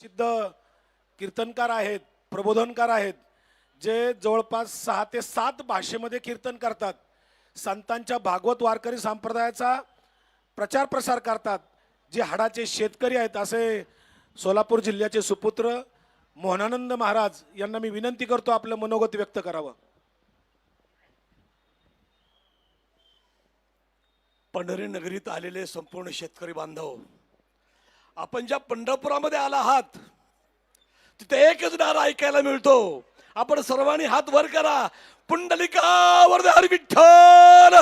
सिद्ध कीर्तनकार आहेत, प्रबोधनकार आहेत, जे जवळपास 6 ते 7 भाषेमध्ये कीर्तन करतात, संतांच्या भागवत वारकरी संप्रदायाचा प्रचार प्रसार करतात, जे हाडाचे शेतकरी आहेत, असे सोलापूर जिल्ह्याचे सुपुत्र मोहनानंद महाराज यांना मी विनंती करतो आपलं मनोगत व्यक्त करावं. पंढरी नगरीत आलेले संपूर्ण शेतकरी बांधव, आपण ज्या पंढरपुरामध्ये आला आहात तिथे एकच नारा ऐकायला मिळतो. आपण सर्वांनी हात वर करा. पुंडलिकावर हरी विठ्ठल,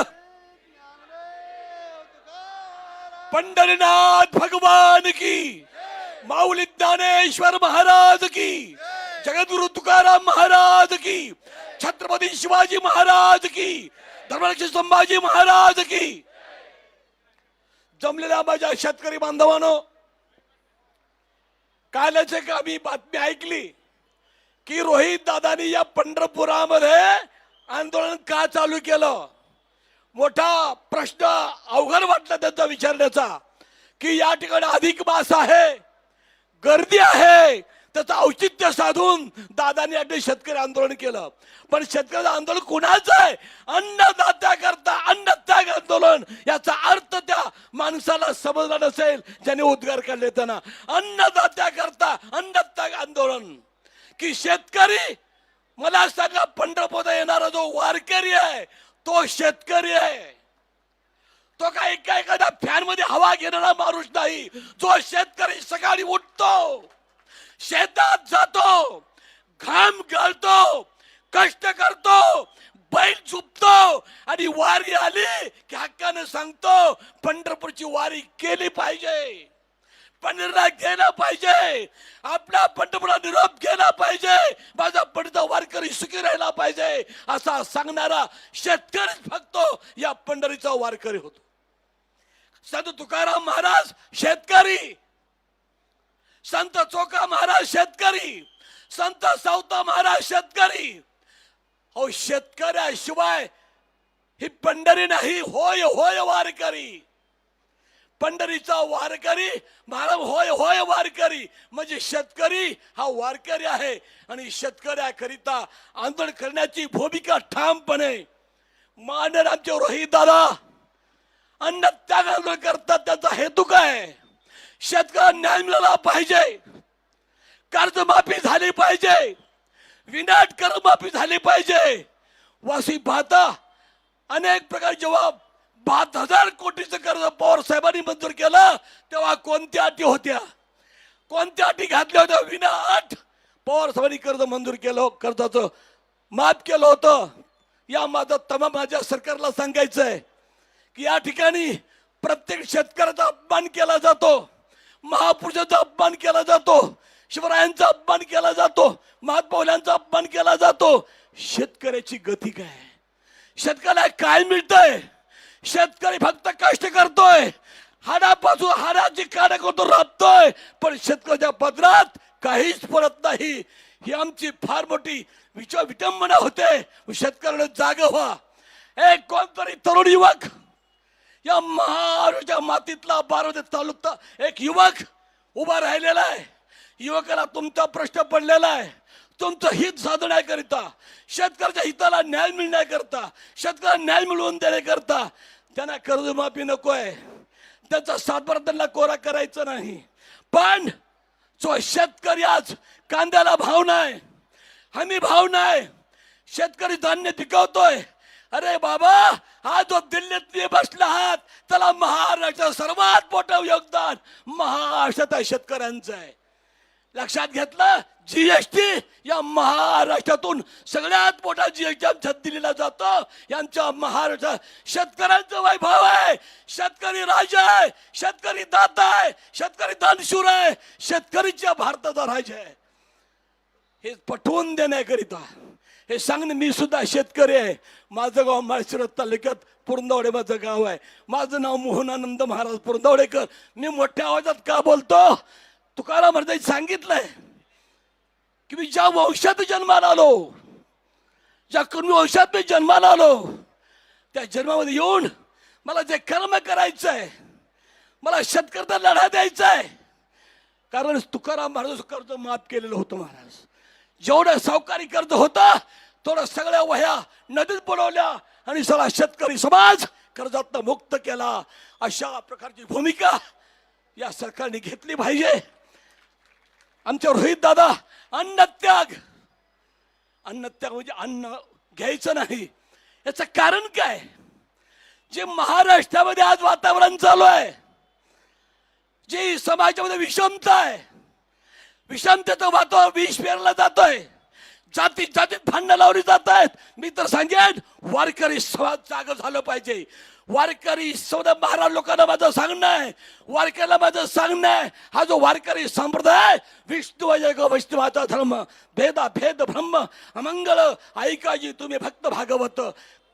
पंढरीनाथ भगवान की, माऊली ज्ञानेश्वर महाराज की, जगद्गुरु तुकाराम महाराज की, छत्रपती शिवाजी महाराज की, धर्मरक्षक संभाजी महाराज की. जमलेल्या माझ्या शेतकरी बांधवांनो, कालच एक आम्ही बातमी ऐकली की रोहित दादानी या पंढरपुरामध्ये आंदोलन का चालू केलं. मोठा प्रश्न अवघड वाटला त्यांचा विचारण्याचा की या ठिकाणी अधिक मास आहे, गर्दी आहे, त्याचं औचित्य साधून दादांनी आपले शेतकरी आंदोलन केलं. पण शेतकरी आंदोलन कुणाचं आहे? अन्नदात्याकरता अन्नत्याग आंदोलन. याचा अर्थ त्या माणसाला समजला नसेल ज्याने उद्गार काढले त्यांना. अन्नदात्याकरता अन्नत्याग आंदोलन की शेतकरी, मला सांगा, पंढरपूरला येणारा जो वारकरी आहे तो शेतकरी आहे. तो काय एखादा फॅन मध्ये हवा घेणारा माणूस नाही. जो शेतकरी सकाळी उठतो, शेतात जातो, घाम गाळतो, कष्ट करतो, बैल झुपतो आणि वारी आली की हक्काने सांगतो पंढरपूरची वारी केली पाहिजे, पंढरीला गेला पाहिजे, आपला पंढरपूरला निरोप गेला पाहिजे, माझा पंढरीचा वारकरी सुखी राहिला पाहिजे असा सांगणारा शेतकरीच फक्त या पंढरीचा वारकरी होतो. संत तुकाराम महाराज शेतकरी, संत चोका महाराज शेतकरी, संत सावता महाराज शेतकरी. हो, शेतकऱ्याशिवाय ही पंढरी नाही. होय होय वारकरी, पंढरीचा वारकरी महाराज, होय होय वारकरी म्हणजे शेतकरी हा वारकरी आहे. आणि शेतकऱ्याकरिता आंदोलन करण्याची भूमिका ठामपणे माननीय आमचे रोहित दादा अन्न त्याग आंदोलन करतात. त्याचा हेतू काय? शेतकऱ्यांना न्याय मिळाला पाहिजे, कर्जमाफी झाली पाहिजे, विनाट कर्जमाफी झाली पाहिजे. वासी पाहता अनेक प्रकार, जेव्हा 72,000 कोटीचं कर्ज पवार साहेबांनी मंजूर केलं तेव्हा कोणत्या अटी होत्या, कोणत्या अटी घातल्या होत्या? विनाट पवार साहेबांनी कर्ज मंजूर केलं, कर्जाचं माफ केलं होतं. या माझ्या सरकारला सांगायचं आहे की या ठिकाणी प्रत्येक शेतकऱ्याचा अपमान केला जातो, महापुरुषाचा अपमान केला जातो, शिवरायांचा अपमान केला जातो, महात्मावल्यांचा अपमान केला जातो. शेतकऱ्याची गती काय? शेतकऱ्याला काय मिळतंय? शेतकरी फक्त कष्ट करतोय, हाडापासून हाडाची काढ करतो, राबतोय, पण शेतकऱ्याच्या पदरात काहीच पडत नाही. ही आमची फार मोठी विटंबना होते. शेतकऱ्याला जागा व्हा. एक कोणतरी तरुण युवक, या महाराष्ट्राच्या मातीतला 12 तालुका एक युवक उभा राहिलेला आहे. युवकाला तुमचा प्रश्न पडलेला आहे. तुमचं हित साधण्याकरिता, शेतकऱ्याच्या हिताला न्याय मिळण्याकरता, शेतकऱ्याला न्याय मिळवून देण्याकरता त्यांना कर्जमाफी नको आहे, त्यांचा सातबारा त्यांना कोरा करायचा नाही. पण जो शेतकरी आज कांद्याला भाव नाही, हमी भाव नाही, शेतकरी धान्य पिकवतोय, अरे बाबा, हा जो दिल्लीत बसला आहात त्याला महाराष्ट्राचं सर्वात मोठं योगदान महाराष्ट्रात शेतकऱ्यांचं आहे. लक्षात घेतलं? जीएसटी या महाराष्ट्रातून सगळ्यात मोठा जीएसटी आमच्या दिल्लीला जातो. यांच्या महाराष्ट्र शेतकऱ्यांचं वैभव आहे. शेतकरी राजा आहे, शेतकरी दाता आहे, शेतकरी दानशूर आहे, शेतकरीच्या भारताचा राजा आहे. हे पटवून देण्याकरिता हे सांगणे, मी सुद्धा शेतकरी आहे. माझं गाव माळशिरस तालुक्यात पुरंदवडे माझं गाव आहे. माझं नाव मोहनानंद महाराज पुरंदवडेकर. मी मोठ्या आवाजात का बोलतो? तुकाराम महाराजांनी सांगितलंय की मी ज्या वंशात जन्माला आलो, ज्या कुर्मी वंशात मी जन्माला आलो, त्या जन्मामध्ये येऊन मला जे कर्म करायचं आहे, मला शेतकऱ्याचा लढा द्यायचा आहे, कारण तुकाराम महाराज कर्ज माफ केलेलं होतं महाराज. जेवढं सावकारी कर्ज होतं थोडं सगळ्या वह्या नदीत बुडवल्या आणि सगळा शेतकरी समाज कर्जातनं मुक्त केला. अशा प्रकारची भूमिका या सरकारने घेतली पाहिजे. आमचे रोहित दादा अन्नत्याग म्हणजे अन्न घ्यायचं नाही. याचं कारण काय? जे महाराष्ट्रामध्ये आज वातावरण चालू आहे, जी समाजामध्ये विषमता आहे, विषमतेचं वातावरण विष पेरलं जातोय, जातीत जातीत भांडणं लावली जात आहेत. मी तर सांगेन वारकरी समाज जाग झालं पाहिजे. वारकरी समाज महाराज लोकांना माझं सांगणं आहे, वारकऱ्याला माझं सांगणं आहे, हा जो वारकरी संप्रदाय विष्णू जग वैष्णवाचा धर्म भेदा भेद ब्रह्म अमंगल ऐकाजी तुम्ही भक्त भागवत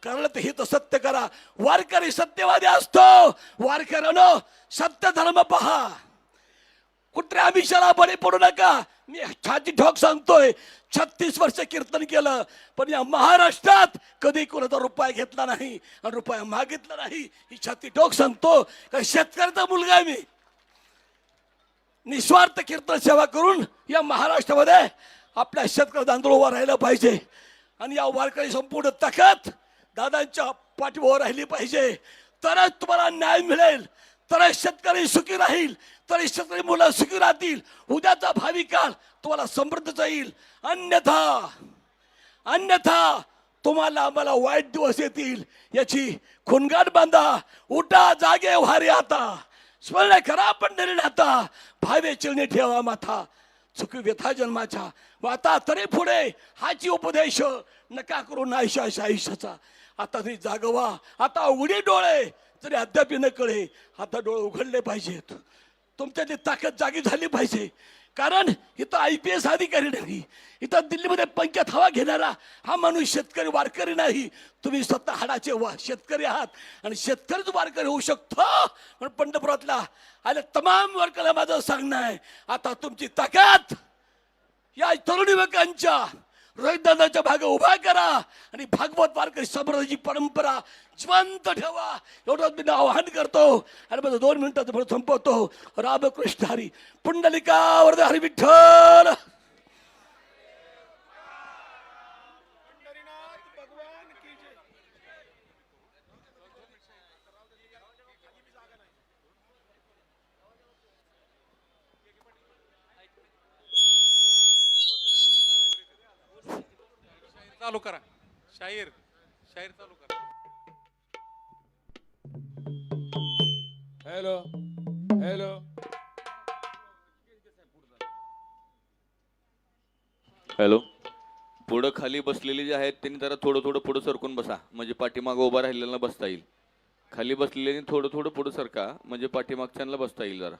कळत हित सत्य करा. वारकरी सत्यवादी असतो. वारकऱ्यानं सत्य धर्म पहा. कुठल्या आमिषाला बळी पडू नका. मी छाती ठोक सांगतोय, 36 वर्ष कीर्तन केलं पण या महाराष्ट्रात कधी कोणाचा रुपया घेतला नाही आणि रुपया मागितला नाही. ही छाती ठोक सांगतो. कारण शेतकऱ्याचा मुलगा आहे मी. निस्वार्थ कीर्तन सेवा करून या महाराष्ट्रामध्ये आपल्या शेतकऱ्याचं आंदोलन उभं राहिलं पाहिजे. आणि या वारकरी संपूर्ण ताकद दादांच्या पाठीवर राहिली पाहिजे. तरच तुम्हाला न्याय मिळेल, तरच शेतकरी सुखी राहील, तरी शेतकरी मुलं सुखी राहतील. उद्याचा भावी काळ तुम्हाला समृद्ध जाईल. अन्यथा तुम्हाला आम्हाला वाईट दिवस येतील याची खुणगाट बांधा. उठा जागे व्हारे आता, स्मरण करा पंढरी नाथा, भावे चिरणी ठेवा माथा, चुकी व्यथा जन्माच्या वाता तरी पुढे हाची उपदेश नका करू नाहीशा आयुष्याचा. आता तरी जागवा, आता उघडी डोळे जरी अद्याप न कळे, आता डोळे उघडले पाहिजेत. तुमच्यातली ताकद जागी झाली पाहिजे. कारण इथं IPS अधिकारी नाही, इथं दिल्लीमध्ये पंचायत हवा घेणारा हा माणूस शेतकरी वारकरी नाही. तुम्ही स्वतः हाडाचे शेतकरी आहात आणि शेतकरीच वारकरी होऊ शकतो. पण पंढरपुरातला आले तमाम वारकऱ्याला माझं सांगणं आहे, आता तुमची ताकद या तरुण युवकांच्या रोहितदादाच्या भागे उभा करा आणि भागवत वारकरी संप्रदायाची परंपरा जिवंत ठेवा. एवढंच मी आवाहन करतो आणि माझं 2 मिनिटाचं पुढे संपवतो. रामकृष्ण हरी. पुंडलिका वरद हरी विठ्ठल. चालू करा. शाहीर चालू करा. Hello hello. हॅलो. पुढं खाली बसलेले जे आहेत त्यांनी जरा थोडं पुढं सरकून बसा, म्हणजे पाठीमागं उभा राहिलेला बसता येईल. खाली बसलेले थोडं पुढं सरका, म्हणजे पाठीमागच्यांना बसता येईल जरा.